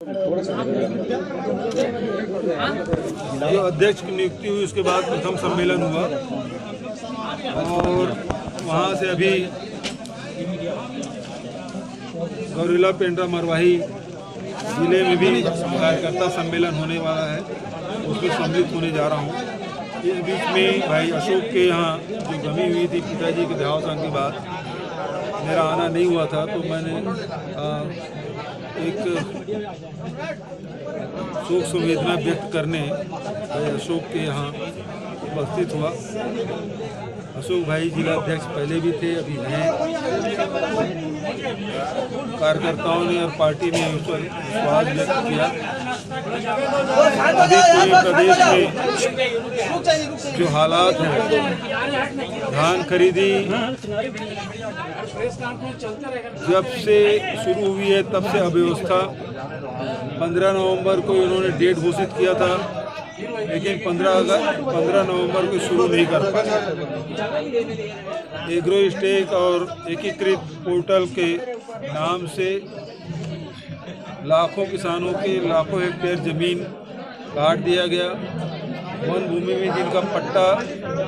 जो अध्यक्ष की नियुक्ति हुई उसके बाद प्रथम सम्मेलन हुआ और वहाँ से अभी गौरीला पेंड्रा मरवाही जिले में भी कार्यकर्ता सम्मेलन होने वाला है, उसमें सम्मिलित होने जा रहा हूँ। इस बीच में भाई अशोक के यहाँ जो गमी हुई थी पिताजी के देहावसान के बाद मेरा आना नहीं हुआ था, तो मैंने एक शोक संवेदना व्यक्त करने भाई अशोक के यहाँ उपस्थित हुआ। अशोक भाई जिला अध्यक्ष पहले भी थे, अभी हैं। कार्यकर्ताओं ने और पार्टी ने उस पर विश्वास व्यक्त किया। अभी पूरे प्रदेश में जो हालात हैं, धान खरीदी जब से शुरू हुई है तब से अव्यवस्था। 15 नवंबर को इन्होंने डेट घोषित किया था, लेकिन 15 नवंबर को शुरू नहीं कर पाए। एग्रो स्टेक और एकीकृत पोर्टल के नाम से लाखों किसानों के लाखों हेक्टेयर जमीन काट दिया गया। वन भूमि में जिनका पट्टा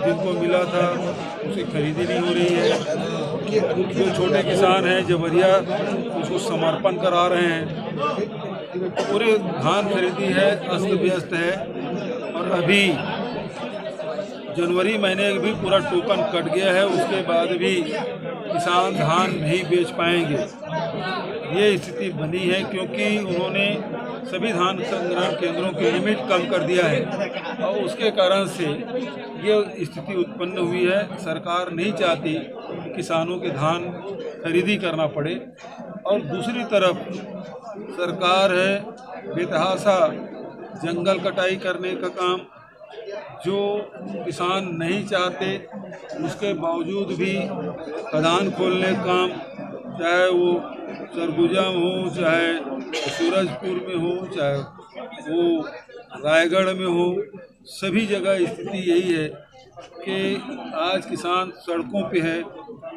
जिनको मिला था उसकी खरीदी नहीं हो रही है। जो छोटे किसान हैं जबरिया उसको समर्पण करा रहे हैं। पूरे धान खरीदी है अस्त व्यस्त है और अभी जनवरी महीने भी पूरा टोकन कट गया है, उसके बाद भी किसान धान नहीं बेच पाएंगे। ये स्थिति बनी है क्योंकि उन्होंने सभी धान संग्रहण केंद्रों की लिमिट कम कर दिया है और उसके कारण से ये स्थिति उत्पन्न हुई है। सरकार नहीं चाहती कि किसानों के धान खरीदी करना पड़े और दूसरी तरफ सरकार है बेतहाशा जंगल कटाई करने का काम, जो किसान नहीं चाहते उसके बावजूद भी खदान खोलने का काम, चाहे वो सरगुजा में हो, चाहे सूरजपुर में हो, चाहे वो रायगढ़ में हो, सभी जगह स्थिति यही है कि आज किसान सड़कों पे है,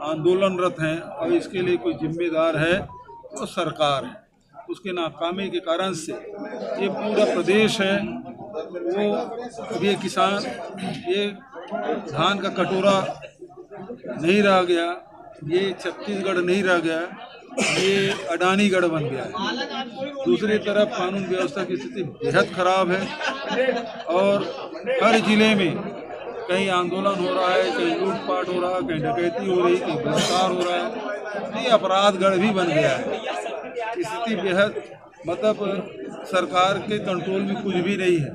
आंदोलनरत हैं और इसके लिए कोई जिम्मेदार है तो सरकार है। उसके नाकामी के कारण से ये पूरा प्रदेश है वो अब ये किसान ये धान का कटोरा नहीं रह गया, ये छत्तीसगढ़ नहीं रह गया, ये अडानीगढ़ बन गया है। दूसरी तरफ कानून व्यवस्था की स्थिति बेहद खराब है और हर जिले में कहीं आंदोलन हो रहा है, कहीं लूटपाट हो रहा है, कहीं डकैती हो रही, कहीं बलात्कार हो रहा है। ये अपराधगढ़ भी बन गया है। स्थिति बेहद मतलब सरकार के कंट्रोल में कुछ भी नहीं है।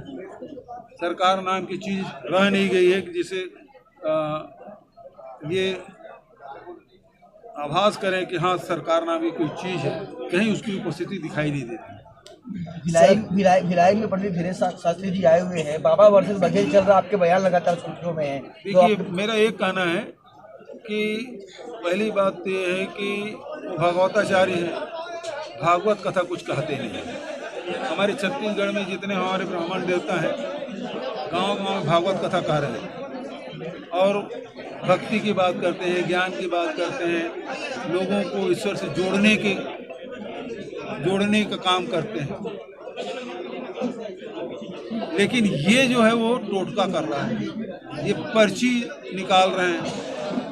सरकार नाम की चीज़ रह नहीं गई है कि जिसे ये आभास करें कि हाँ सरकार नाम की कोई चीज़ है, कहीं उसकी उपस्थिति दिखाई नहीं देती। भिलाई में पंडित धीरेन्द्र शास्त्री जी आए हुए हैं, बाबा वर्सेस बघेल चल रहा, आपके बयान लगातार सुर्खियों में है। देखिए मेरा एक कहना है कि पहली बात तो ये है कि भागवताचार्य है, भागवत कथा कुछ कहते नहीं। हमारे छत्तीसगढ़ में जितने हमारे ब्राह्मण देवता हैं गांव-गांव में भागवत कथा कह रहे हैं और भक्ति की बात करते हैं, ज्ञान की बात करते हैं, लोगों को ईश्वर से जोड़ने का काम करते हैं। लेकिन ये जो है वो टोटका कर रहा है, ये पर्ची निकाल रहे हैं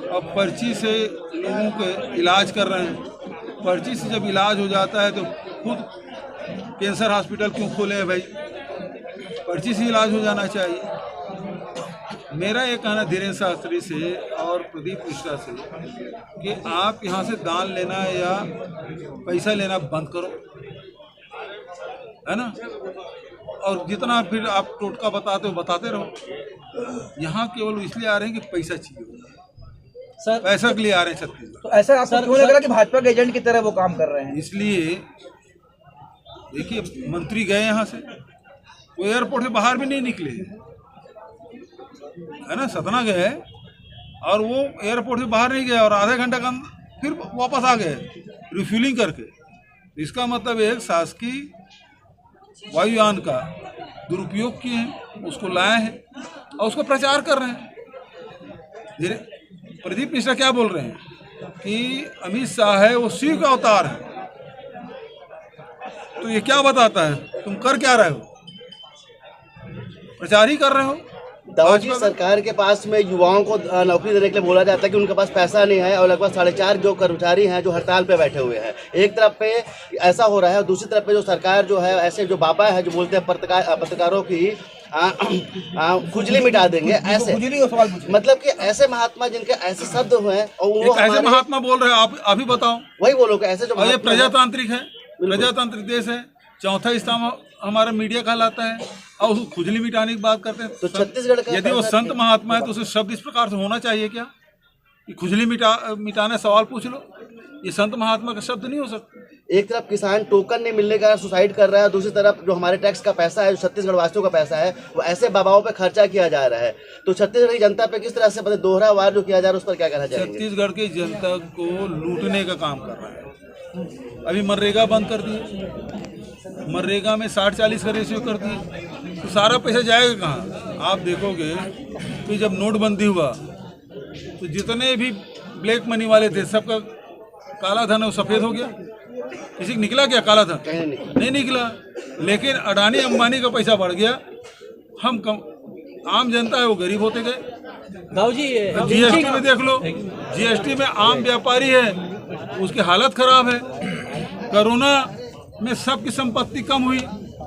और पर्ची से लोगों के इलाज कर रहे हैं। पर्ची से जब इलाज हो जाता है तो खुद कैंसर हॉस्पिटल क्यों खोले हैं भाई? पर्ची से इलाज हो जाना चाहिए। मेरा ये कहना धीरेन्द्र शास्त्री से और प्रदीप मिश्रा से कि आप यहाँ से दान लेना या पैसा लेना बंद करो, है ना, और जितना फिर आप टोटका बताते हो बताते रहो। यहाँ केवल इसलिए आ रहे हैं कि पैसा चाहिए सर, पैसा के लिए आ रहे हैं छत्तीसगढ़। तो ऐसा आपको क्यों लग रहा है कि भाजपा के एजेंट की तरह वो काम कर रहे हैं? इसलिए देखिए मंत्री गए यहाँ से, वो एयरपोर्ट से बाहर भी नहीं निकले, है ना, सतना गए और वो एयरपोर्ट से बाहर नहीं गए और आधे घंटे का फिर वापस आ गए रिफ्यूलिंग करके। इसका मतलब है शासकीय वायुयान का दुरुपयोग किए हैं, उसको लाए हैं और उसको प्रचार कर रहे हैं। प्रदीप मिश्रा क्या बोल रहे हैं कि अमित शाह है वो शिव का अवतार है, तो ये क्या बताता है? तुम कर क्या रहे हो? प्रचार ही कर रहे हो। दाऊ जी, सरकार के पास में युवाओं को नौकरी देने के लिए बोला जाता है कि उनके पास पैसा नहीं है, और लगभग 4.5 जो कर्मचारी हैं जो हड़ताल पे बैठे हुए हैं। एक तरफ पे ऐसा हो रहा है और दूसरी तरफ पे जो सरकार जो है, ऐसे जो बाबा है जो बोलते हैं पत्रकारों की खुजली मिटा देंगे, ऐसे मतलब कि ऐसे महात्मा जिनके ऐसे शब्द हुए हैं, और वो ऐसे महात्मा बोल रहे हो आप अभी बताओ। वही बोलो कि ऐसे जो ये प्रजातांत्रिक है, प्रजातांत्रिक देश है, चौथा स्थान हमारा मीडिया कहलाता है, और उसको खुजली मिटाने की बात करते हैं। तो छत्तीसगढ़ का यदि वो संत महात्मा है तो उसे शब्द इस प्रकार से होना चाहिए क्या कि खुजली मिटाने सवाल पूछ लो? ये संत महात्मा का शब्द नहीं हो सकता। एक तरफ किसान टोकन नहीं मिलने का सुसाइड कर रहा है, दूसरी तरफ जो हमारे टैक्स का पैसा है, जो छत्तीसगढ़ वासियों का पैसा है, वो ऐसे बाबाओं पे खर्चा किया जा रहा है। तो छत्तीसगढ़ की जनता पे किस तरह से मतलब दोहरा वार जो किया जा रहा है, उस पर क्या कहना चाहेंगे? छत्तीसगढ़ की जनता को लूटने का काम कर रहा है। अभी मनरेगा बंद कर दिए, मनरेगा में 60-40 का रेशियो कर दिए, तो सारा पैसा जाएगा कहाँ? आप देखोगे कि जब नोटबंदी हुआ तो जितने भी ब्लैक मनी वाले थे सबका काला धन वो सफ़ेद हो गया। किसी को निकला क्या काला धन? नहीं निकला। लेकिन अडानी अंबानी का पैसा बढ़ गया, हम कम, आम जनता है वो गरीब होते गए। दाऊ जी, जीएसटी में देख लो, जीएसटी में आम व्यापारी है उसकी हालत खराब है। कोरोना में सबकी संपत्ति कम हुई,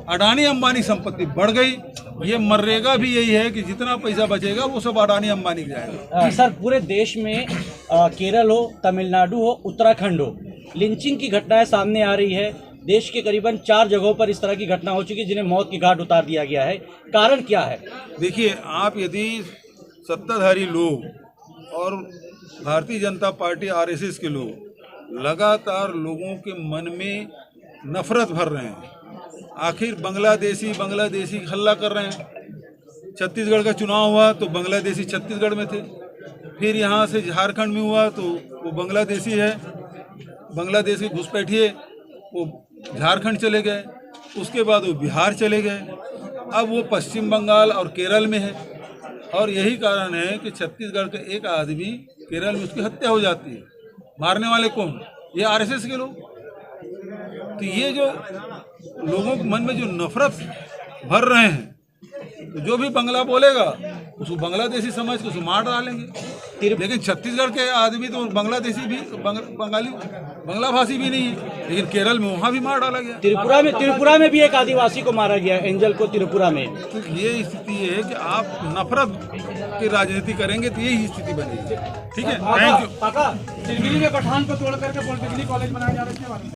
अडानी अंबानी संपत्ति बढ़ गई। ये मनरेगा भी यही है कि जितना पैसा बचेगा वो सब अडानी अंबानी के जाएगा। सर, पूरे देश में केरल हो, तमिलनाडु हो, उत्तराखंड हो, लिंचिंग की घटनाएं सामने आ रही है। देश के करीबन 4 जगहों पर इस तरह की घटना हो चुकी है जिन्हें मौत की घाट उतार दिया गया है। कारण क्या है? देखिए, आप यदि सत्ताधारी लोग और भारतीय जनता पार्टी आरएसएस के लोग लगातार लोगों के मन में नफरत भर रहे हैं, आखिर बांग्लादेशी हल्ला कर रहे हैं। छत्तीसगढ़ का चुनाव हुआ तो बांग्लादेशी छत्तीसगढ़ में थे, फिर यहाँ से झारखंड में हुआ तो वो बांग्लादेशी है, बांग्लादेश के घुसपैठिए वो झारखंड चले गए, उसके बाद वो बिहार चले गए, अब वो पश्चिम बंगाल और केरल में है। और यही कारण है कि छत्तीसगढ़ का एक आदमी केरल में उसकी हत्या हो जाती है। मारने वाले कौन? ये आरएसएस के लोग। तो ये जो लोगों के मन में जो नफरत भर रहे हैं, तो जो भी बंगला बोलेगा उसको बांग्लादेशी समझ के उसको मार डालेंगे। लेकिन छत्तीसगढ़ के आदमी तो बांग्लादेशी भी बंगाली बांग्ला भाषी भी नहीं है, लेकिन केरल में वहाँ भी मार डाला गया। त्रिपुरा में भी एक आदिवासी को मारा गया, एंजल को, त्रिपुरा में। तो ये स्थिति है कि आप नफरत की राजनीति करेंगे तो यही स्थिति बनेगी। ठीक है, थैंक यू। चिरगिरी में पठान को तोड़ करके पॉलिटेक्निक कॉलेज बनाया जा रहा है।